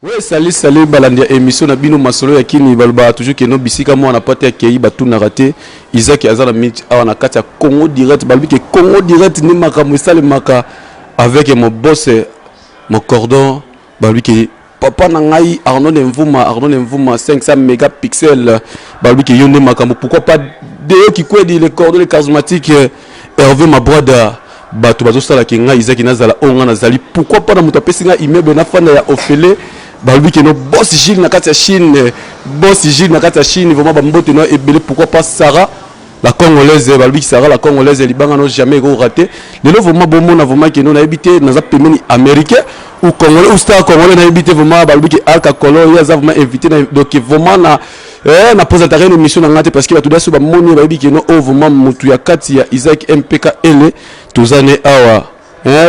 Oui, salut, balandi émission na bino masolo ya kini balba toujours que no bisika mo na pote akei batu na raté Isaac azala mit awana kati ya Congo direct balbi que Congo direct ni makambo sale maka avec mon boss mon cordon balbi que papa na ngai Arnaud Mvuma 500 mégapixels balbi que yone makambo pourquoi pas de qui quoi dit les cordons les charismatiques Hervé ma brother bato bazosala ke ngai Isaac nazala onga nazali pourquoi pas na mutapesi nga immeuble na fanda ya Ophélie balbi que no boss Gilles na kati ya Chine vraiment bambote no ebele pourquoi pas Sarah la congolaise balbi Sarah la congolaise libanga no jamais go raté lelo vraiment bon na vraiment que no na habité na za pemeni américain ou congolais ou star congolais na habité vraiment balbi que Alka Kolo ya za vraiment invité donc vraiment na présenté une émission na ngate parce que batu daso ba moni balbi que no vraiment mutu ya kati ya Isaac MPK ele tozane awa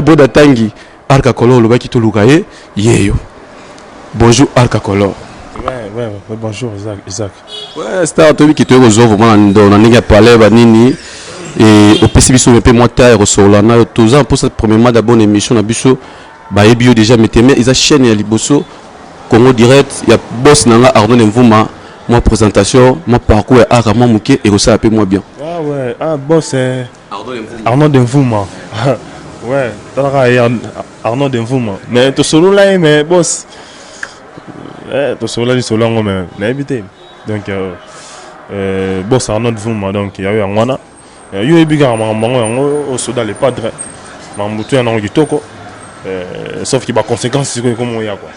boda tangi Alka Kolo lo baki to lukaye yeyo. Bonjour Alka Kolo. Ouais, bonjour Isaac. Ouais, star tobi qui te resolve vraiment dans la ligne parler banini et au PCB sur un peu moins tard sur la na tous ans pour cette premièrement d'abord émission na biso ba ebio déjà mettez ils a chaîne ya liboso Congo direct il y a boss nanga Arnaud Mvuma moi présentation mon parcours est rarement muké et ça un peu moins bien. Ah ouais, boss c'est Arnaud Mvuma. Ouais, Arnaud Mvuma. Mais to solo là mais boss to solo là solo mais habité. Donc boss Arnaud Mvuma donc il y a eu ngwana. Yo ebiga mango au soda les padres. Mambutu ya nango kitoko. Sauf que ma conséquence c'est comme on y a quoi.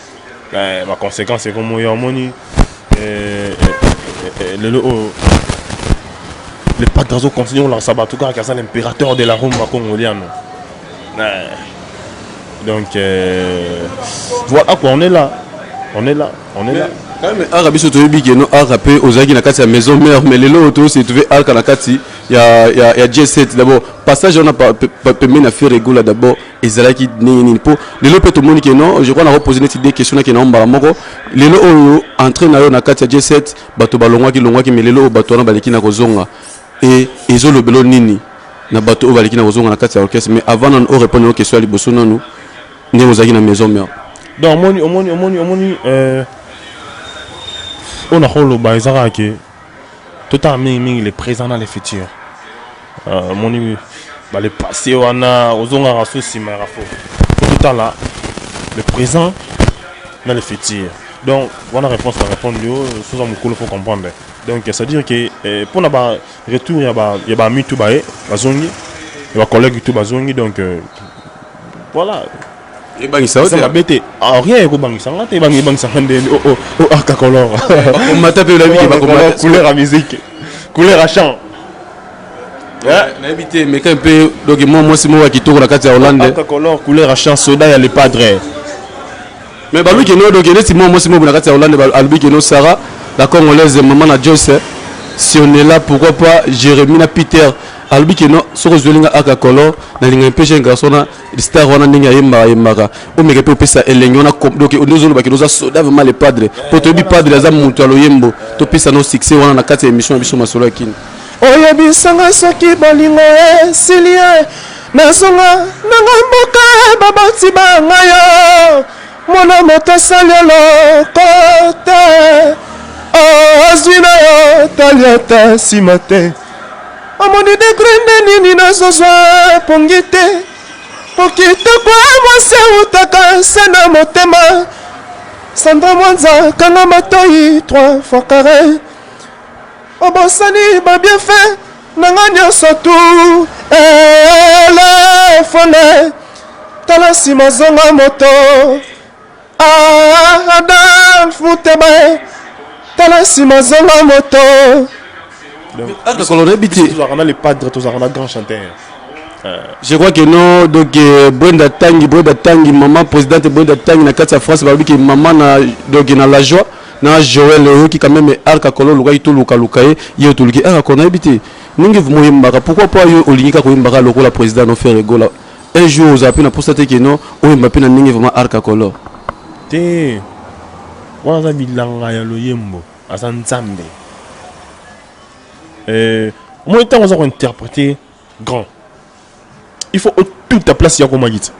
Ma conséquence c'est comme on y a moni les padres continuent leur sabbat tout cas c'est l'impérateur de la Rome congolienne. Donc voilà quoi, on est là. Mais arabi surtout que no arabe ozaki na kati ya maison mère mais lelo auto c'est trouvé alka na kati ya J7 d'abord passage on a permis na faire réguler d'abord ezalaki nini po lelo peut tout monde que non je crois na reposer des questions na ke na mbala moko lelo oyo entraîne na kati ya J7 bato balongwaki mais lelo bato na baleki na kozonga et ezo lobelo nini na bato o baleki na kozonga na kati ya orchestre mais avant on répondre aux questions liboso nanu ne ozaki na maison mère donc omoni on a rôle bah Isaac tout à mingi les présents dans les futurs moni bah les passés on a ozonga rasosi marafo tout à là le présent dans les futurs donc voilà réponse à répondre sous un mukolo faut comprendre donc ça veut dire que pour na ba retour ya ba mitu ba bazongi ya ba collègue tout bazongi donc voilà et bangisa ça va bêter rien ko bangisa ngate bangisa ndeni Alka Kolo on m'a tapé la vie qui va combattre couleur à musique couleur à chant na habité mais quand peu donc moi c'est moi qui tourne la carte à Hollande Alka Kolo couleur à chant soda ya les padres mais balu que no donc c'est moi c'est moi la carte à Hollande albi que no Sarah la congolaise maman na Joyce si on est là pourquoi pas Jérémy na Peter albi que no soko zwelinga Alka Kolo na linga empêcher un garçon na star wana ninga yemaka o meke pe pesa elengo na donc nous ba que nous a soda vraiment les padres pour te bi padre za mutu aloyembo to pesa no succès wana na kati émission biso masolo yakini oyebisanga soki bolingo esilie nazonga nanga mboka baboti bangayo mwana moto asali eloko te azwi na yo taliata nsima te omoni degre nde nini nazozwa pongi te pokitokwa mwasi eutaka se na motema sandra mwanza kanga matoi 3 fois carré obosani babienfait nanga nyonso tu elefone tala nsima zonga moto Adolphe Muteba tala nsima zonga moto Alka Kolo habité on a les padres tous on a grand chanteur je crois que non donc Brenda Tangi maman présidente Brenda Tangi na kati ya France balbi que maman na donc na la joie na Joël qui quand même Alka Kolo luka itu luka ye to luki Alka Kolo habité ningi moyembaka pourquoi pas yo olingika ko yembaka loko la président no faire rigola un jour aux appels na postate que non o mbapi na ningi vraiment Alka Kolo te wana bilanga ya loyembo asa nzambe moi tant on a interprété grand il faut toute ta place ya komagita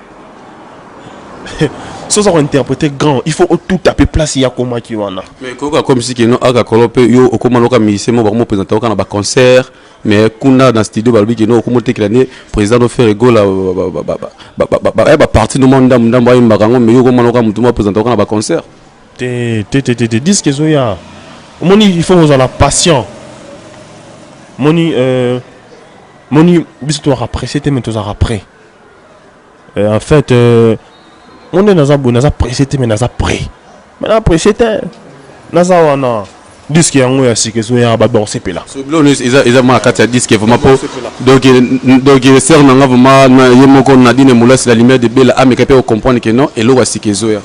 Sans avoir interprété grand, il faut tout taper place il y a comment qui en a. Mais comme si que aka kolope yo okoma loka musicien mo ba mo présenter okana ba concert mais kuna dans studio ba biki no okomo te klane président no faire ego la ba parti no monde ndamba yi makango mais yo okoma loka mutu mo présenter okana ba concert. Dis que zoya. Moni il faut avoir la passion. Moni bis tu après c'était mais tu après. En fait on est dans un bon, dans un précédent, mais dans un pré. Mais dans un précédent, dans un disque qui est en haut, c'est que c'est un bon CP là. Ils ont mal à disque vraiment pour donc c'est un vraiment yemoko nadine moula c'est la lumière de belle âme qui peut comprendre que non et l'eau c'est que zoya.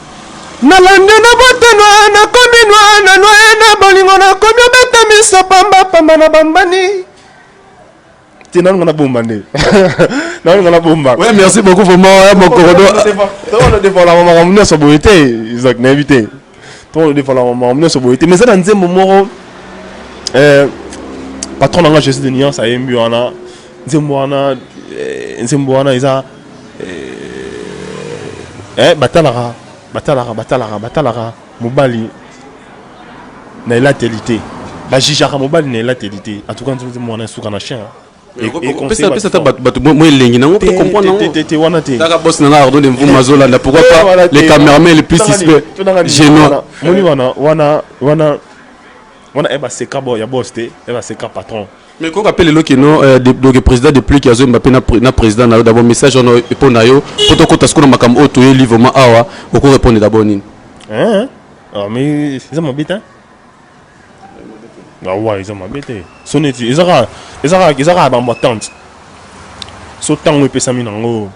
Na lande na botenwa na kominwa na noya na bolingo na komyo beta miso pamba pamba na bambani. Non, on a bombardé. Non, on a bombardé. Ouais, merci beaucoup vraiment. Mon corridor. On a défendu la maman, on a sur beauté. Ils ont invité. On a défendu la maman, on a sur beauté. Mais ça, dans un moment, patron de la gestion de Nian, ça y est, mieux, on a. Nzemboana, ils ont. Batalara, Mobali. N'a la télité. Bajijara Mobali n'a la télité. En tout cas, nous avons un souk en a chien. Et pourquoi pas les caméramans les plus suspects gênants. Mais quand on appelle le kino le président de plus qui a joué Mbappé na président d'abord message on répond à yo pour que tu as makam auto livre ma awa on répondre d'abord ni hein mais c'est ça mon bête hein. Ah ouais, ils ont m'embêté. Ils aura dans ma tente. Sautant où peut s'amener en haut.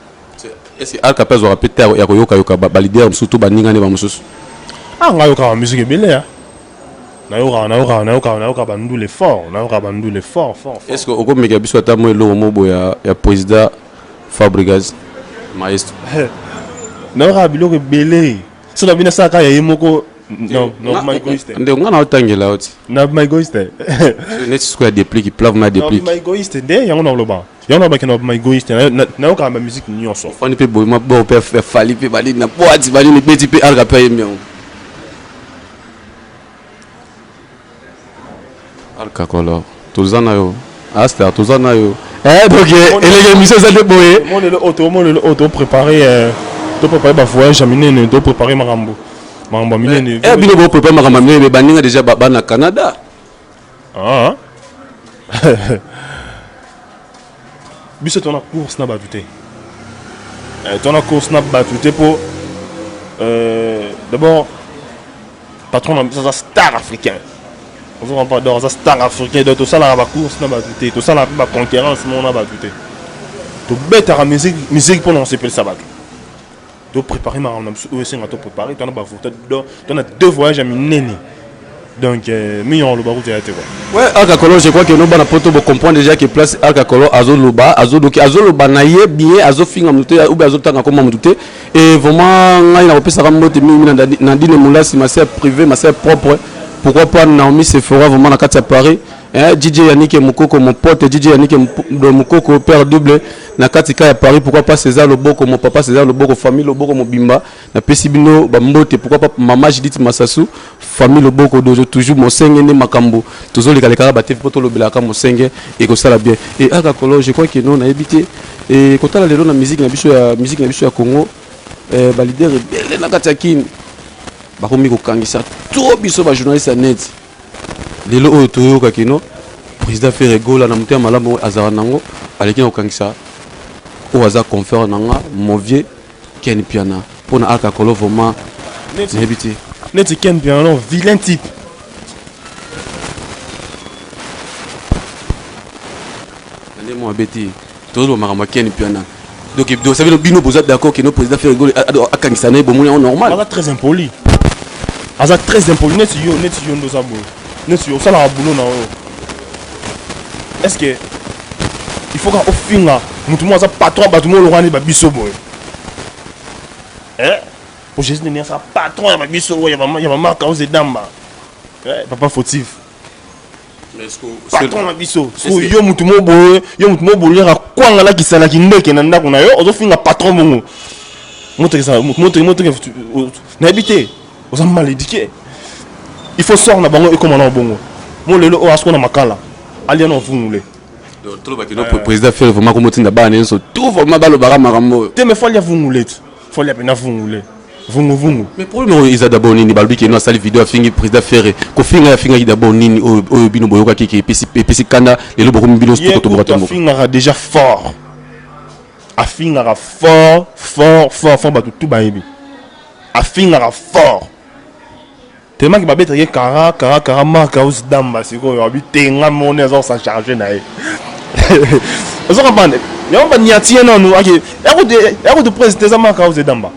Est-ce que Alka peut répéter ya koyoka yoka balider surtout baninga ne ba mususu. Ah ngayoka musique belle hein. Nayoka bandu les forts, fort. Est-ce que oko mega biso ata mo lo mo boya ya président Fabregas maestro. Nayoka biloko belle. So na bina saka ya yemoko. Non, my egoïste. On a otangela oti. Na my egoïste. Net square des plis qui plave ma des plis. My egoïste de ya on a loba. Ya on a ba kana my egoïste. Na yo ka ma musique nyonso. On peut boy ma bo pe fali pe bali na boati bali ni petit pe alga pe mion. Alka color. Tozana yo. Asta tozana yo. Donc et les émissions ça de boy. Mon le auto préparer ba voyage amine de préparer marambo. Bino bo préparer makambo mais baninga déjà baba na Canada. Ah. Biso ton course na batute. Ton course na batute pour d'abord patron ça star africain. On veut pas dans ça star africain de tout ça la course na batute, tout ça la concurrence mon na batute. To bête à musique pour non c'est ça batute. De préparer ma aussi on a tout préparé tu as deux voyages à Mineni donc million le barou théâtre ouais Alcacolo je crois que nous bana poto bo comprendre déjà que place Alcacolo azoloba azoloba na ye bien azofinga muté ou bien azotanga comme muté et vraiment ngai na opesa ka mote mimi na dine mulasi ma sœur privée ma sœur propre pourquoi pas Naomi se fera vraiment na kati à Paris DJ Yannick Mukoko mon pote DJ Yannick Mukoko père double na katika ya Paris pourquoi pas César Loboko mon papa César Loboko famille Loboko mon bimba na pesibino ba mbote pourquoi pas maman Judith Massassou famille Loboko dojo toujours mon senge ne makambo toujours les kala ba te poto lobelaka mon senge et ko sala bien et Alcacolo je crois que non na habité et quand on a lelo na musique na biso ya Congo ba leader belle na katika kini ba komi ko kangisa trop biso ba journaliste net lelo oyo toyoka kino président Ferregola na mutema malamu azara nango aleki okangisa o aza conférence nanga Movier Ken Piana pour na Alcacolo vraiment n'habité net Ken Piana vilain type ndé mo abeti tozo makama Ken Piana donc ça veut dire bino boza d'accord que no président Ferregola akangisa na bomoni normal aza très impoli net yo ndo sabo Monsieur, ça la boulot na o. Est-ce que il faut qu'au finga, mutu mo za patron ba tout mo lo rani ba biso boy. Pour Jésus ne ça patron ba biso ya maman cause damba. Papa fautif. Mais est-ce que patron ba biso, so yo mutu mo boy, ya kwanga la kisala ki ndeke na ndako na yo, ozo finga patron bongo. montre ça n'habité aux mal éduqués. Il faut sortir na bango et comment na bongo. Mon lelo o asko na makala. Ali na vungule. Tout le président fait vraiment comme tu n'as pas un tout vraiment dans le baramarambo. Te me faut ya vungule. Faut ya pena vungule. Vungu. Mais problème ils a d'abord nini balbi qui na sali vidéo fingi président faire ko finga finga d'abord nini o bino boyoka ki pesi kanda lelo boko mbilo sto to bratombo. Finga déjà fort. Afinga fort ba tout baebi. Afinga fort. Tellement qu'il va mettre kara marque aus damba c'est quoi abi tenga monnaie ça charger na e. Vous comprenez? Y'a pas ni atien non nous OK. Et de président ça marque aus damba.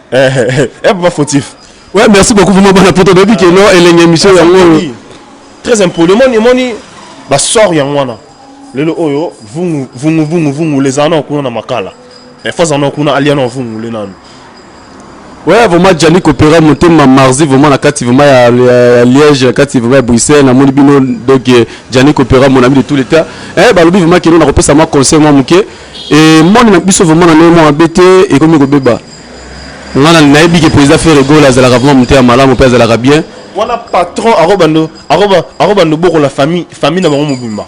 Pas fautif. Ouais, merci beaucoup pour la photo de que non et l'émission très important. Le moni ba sort yangwana. Lelo oyo vungu les anons kuna makala. Et fois anons kuna aliano vungu le nanu. Ouais, vraiment Jannick Opéra monté ma marzi vraiment la carte vraiment à Liège, la carte vraiment à Bruxelles, na mon bino donc Jannick Opéra mon ami de tous les temps. Balobi vraiment que nous on a repris ça moi conseil moi muké et moi na biso vraiment na moi embêté et comme ko beba. On a na bi que président fait rigolo la zala vraiment monté à malamu pèse la bien. Voilà patron arobando boko la famille na bango mobimba.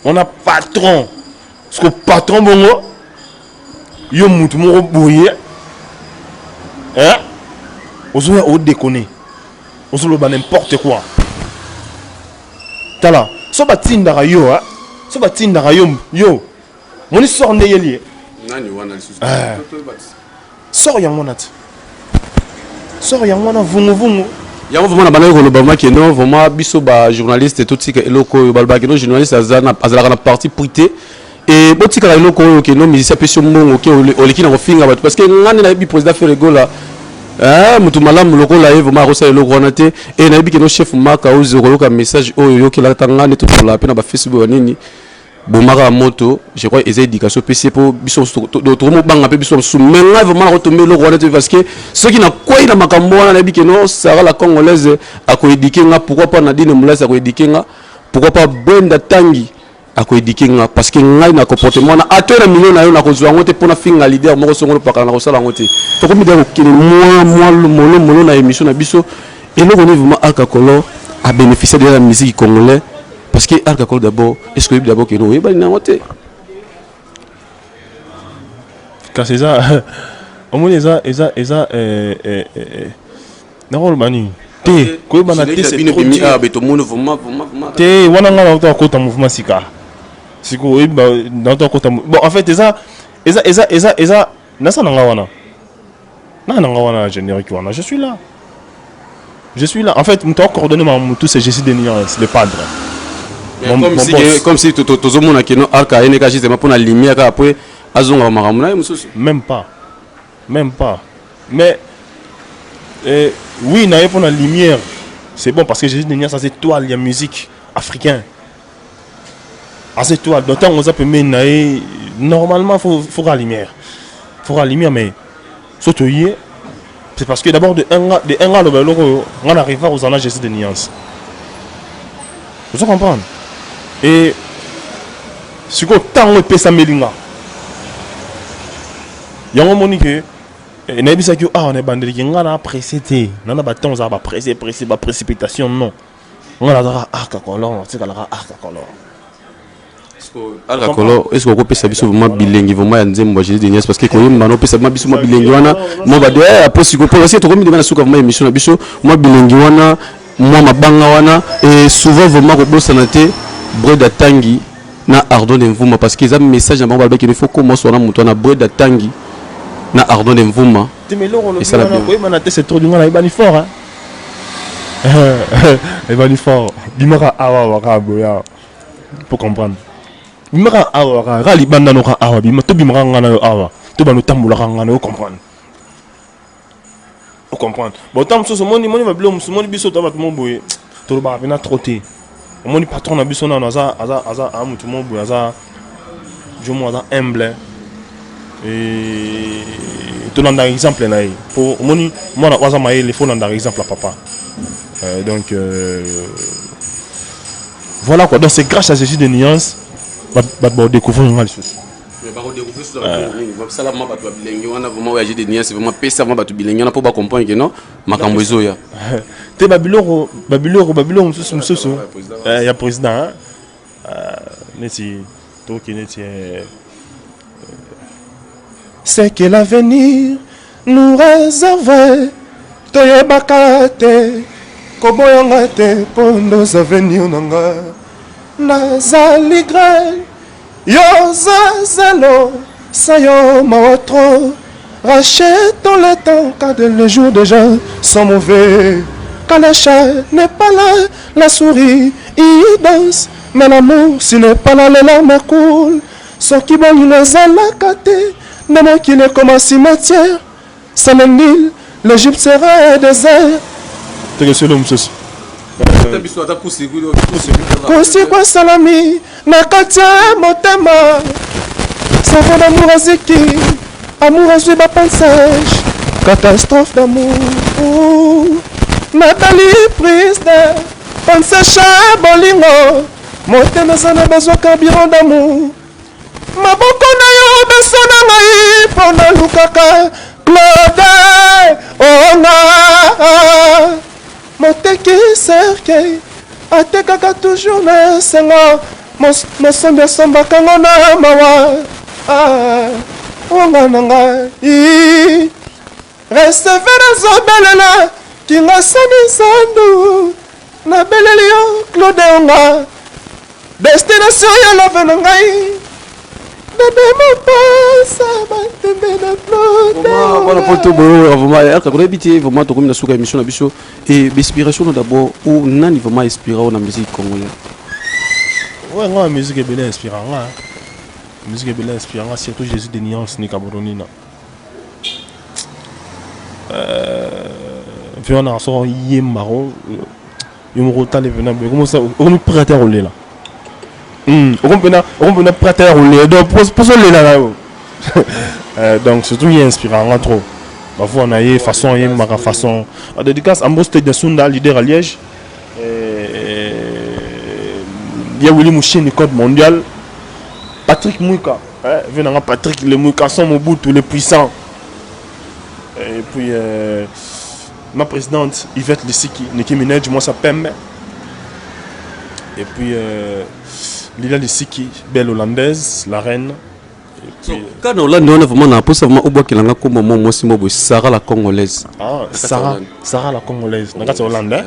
On a patron. Parce que patron bongo yo mutu mo boye. Hein? On déconne. On se loba n'importe quoi. Tala. So batindara yo, hein? So batindara yo. Moni sort ndeyeli. Nani wana lisusu. Sort yangwana. Sort yangwana vungu. Yango vraiment na bana ko loba ki non vraiment biso ba journaliste tout tika eloko balba ki non journaliste azana na parti prité. Et botika la loko que non musicien pesio mongo que oleki na kofinga bato parce que ngani na bi président fait rigola mutu malamu loko la evo ma rosa loko na te et na bi que no chef maka ozo ko message oyo ki la tangane tout la pe na ba Facebook nini bomaka moto je crois les éducation PC pour biso d'autres mo banga pe biso soumenga vraiment retomber loko na te parce que ceux qui na quoi na makambo na bi que no sara la congolaise a ko éduquer nga pourquoi pas na dine mulasa ko éduquer nga pourquoi pas Brenda Tangi à quoi éduquer parce que ngai na comportement na atteindre million na yo na kozwa ngote pour na finga leader moko songolo pakala na kosala ngote to komi de ko moi le molo na émission na biso et le on est vraiment Alcacolo a bénéficié de la musique congolaise parce que Alcacolo d'abord est-ce que d'abord que nous y ba na ngote car c'est ça au moins eza na rôle mani te ko bana te c'est trop dur be to monde vraiment te wana ngana to ko ta mouvement sika siko e ba na to ko ta bon en fait eza na sa nga wana générique wana je suis là en fait m'to coordonner ma tout c'est Jessie Denias le padre comme si tout mona que no arca ene ka justement pour la lumière après azonga maramuna mususu même pas mais oui, n'a pas la lumière. C'est bon parce que Jésus Denias ça c'est toile, il y a musique africaine. À cette toile, d'autant on a pu mener normalement faut la lumière. Faut la lumière mais surtout hier c'est parce que d'abord de un gars on arrive aux années Jésus Denias. Vous comprenez? Et ce que tant on peut s'améliorer. Il y a un moment que on est bandé qui ngana précédé nana ba temps ba pressé ba précipitation non on a dara Alcacolo c'est la Alcacolo Alcacolo est-ce qu'on peut savoir vraiment bilingue vraiment nzembo Jésus Denias parce que quand même on peut savoir biso bilingue wana moi ba de après si ko parce que to komi de na suka vraiment émission na biso moi bilingue wana moi mabanga wana et souvent vraiment ko bosana te Breda Tangi na Ardon Mvuma parce que ça message na ba qu'il faut commencer na muto na Breda Tangi na Ardon Mvuma et ça la bien c'est trop du mal ibani fort hein ibani fort bimara awa waka boya pour comprendre bimara awa waka rali banda no ka awa bimara to bimara ngana awa to banu tambula ngana comprendre bon tant so moni ba blom so moni biso to ba mo boye to ba bina trotter moni patron na biso na aza amutu mo boye aza je mo aza humble et tout dans exemple là pour moi na waza maé il faut dans exemple à papa donc voilà quoi donc c'est grâce à Jésus de nuances bah découvrir les choses Mais par contre, découvrir sur la ça là, moi, tu as bilingue, on a vraiment voyagé des niais, c'est vraiment payé moi, tu bilingue, on a pas comprendre que non, ma camboiso ya. T'es Babylone, il y a président, Neti, toi qui Neti. C'est que l'avenir nous réserve, Toye Bakate, Koboyangate, pour nos avenirs, Nazali Grey. Yo zazalo, sayo maotro, rachetons le temps car les jours déjà sont mauvais. Quand le chat n'est pas là, la souris y danse, mais l'amour s'il n'est pas là, les larmes coulent. Ceux qui veulent les alacate, ne mots qui ne comme un cimetière, sans le Nil, l'Égypte sera un désert. T'es que c'est l'homme, c'est Kusikwa salami nakatia motema Savo d'amour aziki Amour azui bapansage Catastrophe d'amour Nathalie prise de Pansecha bolingo Motema sana besoin carburant d'amour Maboko na yo beso na ngai Pona lukaka Claude Onga Moteki serkei Atekaka toujours na sengo Mosombi asombaka ngo na mawa Onga na ngai Recevez nazobelela Kinga sani sandu Nabeleli yo Claude Onga Destination ya love na ngai Bébé mon passe Matembe na Claude Voilà pour tout bon vraiment quand on habite vraiment to comme na suka émission na biso et l'inspiration d'abord ou nani vraiment inspiré na musique congolaise. Ouais, la musique est bien inspirante. La musique est bien inspirante, surtout Jésus de Nuance ni Camerounina. Puis on a un yé marron, il me retale venant, mais comment ça, on est prêt à rouler là. On peut prêter à rouler, donc pour ça là. Donc surtout il est inspirant trop. Parfois on a une façon, il y a une façon. En dédicace, Ambos de Sunda, leader à Liège. Il y a Willy Mouchine, le code mondial. Patrick Mouika. Venant Patrick, le Mouika sont au bout, tous les puissants. Et puis ma présidente Yvette Lissiki, Nicki Minaj, moi ça pème. Et puis Lila Lissiki, belle hollandaise, la reine. Quand on l'a donné vraiment na posa vraiment au bois qui l'a comme moi moi Simobo Sarah la congolaise. Ah Sarah la congolaise. Dans la Hollande.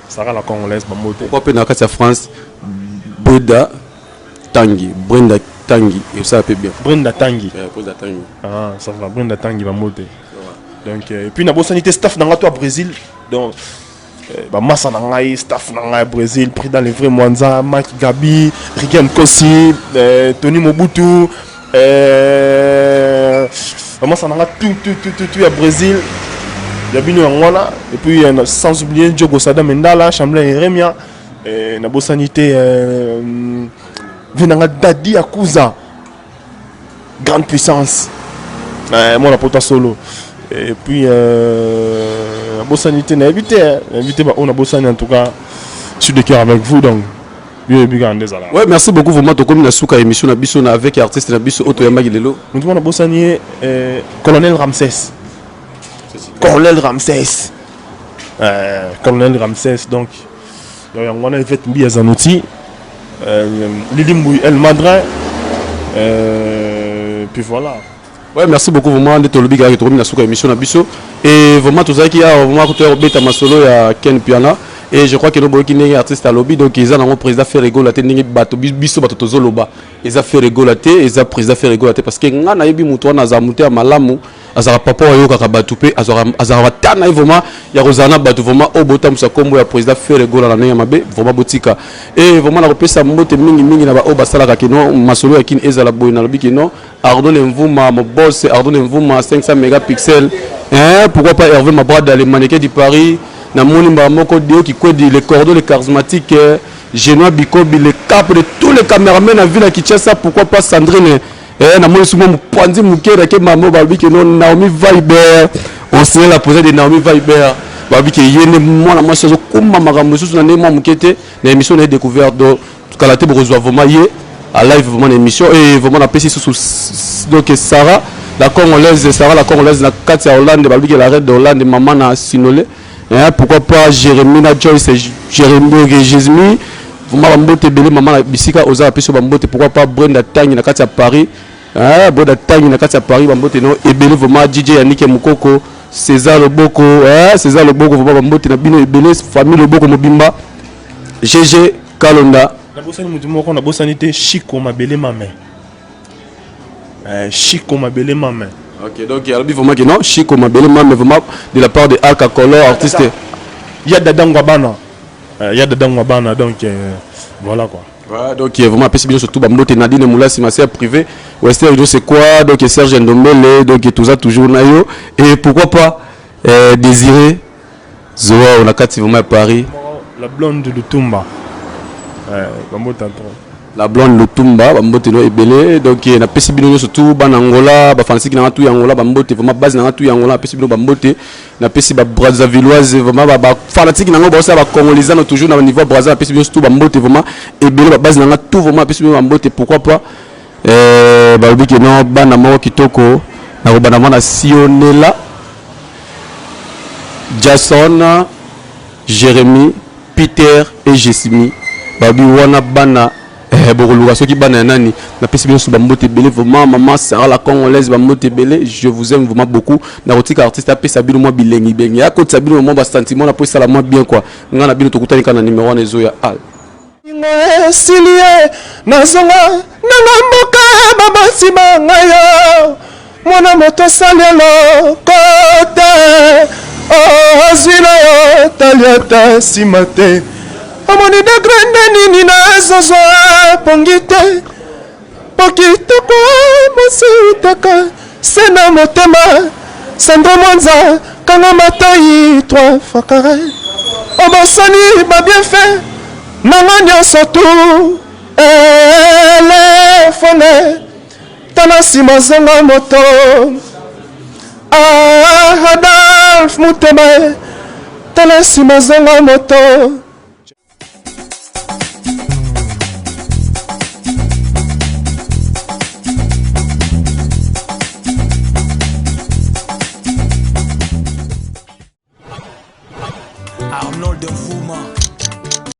Sarah la congolaise mamote. Pourquoi pas dans la France Brenda Tanguy et ça peut bien. Brenda Tanguy. Brenda Tanguy. Ah ça va Brenda Tanguy mamote. Donc et puis na bo sanité staff dans la Brésil. Donc bah massa na ngai staff na ngai Brésil pris dans les vrais Mwanza, Mike Gabi, Rigen Kossi, Tony Mobutu massa na ngai tout à Brésil. Il y a bien Angola et puis sans oublier Diogo Sada Mendala, Chamblin et Remia na bo sanité venanga Dadi Akuza grande puissance. Moi la pota solo. Et puis la bonne sanité n'a invité on a bonne sanité en tout cas je suis de cœur avec vous donc ouais merci beaucoup vraiment to comme na suka émission na biso na avec artiste na biso Oto Yamagi lelo nous avons la bonne sanité colonel Ramsès donc on a fait bien Zanouti Lili Mbouy El Madrin puis voilà. Ouais, merci beaucoup vraiment de te lobby qui na suka émission na biso et vraiment tout ça qui a vraiment côté beta masolo ya Ken Piana et je crois que nos boki n'est artiste à lobby donc ils ont un président fait rigoler ningi bato biso bato tozoloba ils a fait rigoler ils a président fait rigoler parce que ngana yebi muto na za muté malamu azara papa yo kaka bato pe azara tana vraiment ya rozana bato vraiment obota musa kombo ya président fait rigoler na naya mabe vraiment botika et vraiment na kopesa mbote mingi na ba obasala ka kino masolo ya kin ezala boy na lobby kino Arnaud Mvuma mon boss Arnaud Mvuma 500 mégapixels pourquoi pas Hervé Mabrada les mannequins du Paris na moni moko dio qui code les cordeaux les charismatiques Genoa Bikobi les capes de tous les caméramans na ville à Kinshasa pourquoi pas Sandrine na moni souvent Pandi Mukera ke mamo balbi que non Naomi Viber on sait la posée de Naomi Viber balbi que yene mwana moi so kuma makambo so na nemo mukete na émission na découverte do kalaté besoin vraiment yé à live vraiment l'émission et vraiment la PC sous donc Sarah la congolaise la Katia Hollande balbi la reine de Hollande maman na Sinolé pourquoi pas Jérémy na Joyce Jérémy Jérémy vraiment bambote belé maman na bisika oza peso bambote pourquoi pas Brenda Tang na Katia Paris Brenda Tang na Katia Paris bambote no ebele vraiment DJ Yannick Mukoko César Loboko vraiment bambote na bino ebele famille Loboko mobimba GG Kalonda na bosani mutumo ko na bosani te Chico Mabele Mame Chico Mabele Mame. Ok, donc il y a vraiment que non, Chico Mabele Mame vraiment de la part de Alka Color artiste. Il y a Dadang Wabana. Donc voilà quoi. Ouais, donc il y a vraiment apprécié bien surtout Bambote Nadine Moula si ma sœur privée. Western Radio c'est quoi? Donc Serge Ndombele, donc tout ça toujours nayo et pourquoi pas Désiré Zoa on a quatre vraiment à Paris. La blonde de Lutumba. Bambote la blonde Lutumba bambote no ebele donc na pesi bino surtout ban Angola ba Francis na tout Angola bambote vraiment base na tout Angola pesi bino bambote na pesi ba Brazzavilloise vraiment ba fanatique na ngo ba ba congolais toujours na niveau Brazza pesi bino surtout bambote vraiment ebele ba base na tout vraiment pesi bino bambote pourquoi pas ba bi que non bana mo kitoko na ko bana na Sionela Jason Jérémy Peter et Jessimi babi wana bana Boroluka ceux qui bana nani na pesi bien sur bambote belé vraiment maman Sarah la congolaise bambote belé je vous aime vraiment beaucoup na rotika artiste apé sabino moi bilengi bengi ya côté sabino moi ba sentiment na po sala moi bien quoi ngana bino to kutani kana numéro 1 ezo ya al silie nazonga nanga mboka babasima ngayo mwana moto salelo kote azwila yo taliata simate amoni de grande nini na zozo pongite pokitoko mosutaka sena motema sandro mwanza kanga matai 3 fakare obosani ba bien fait nanga nyonso tu elefone tala nsima zonga moto Adolphe Mutema tala nsima zonga moto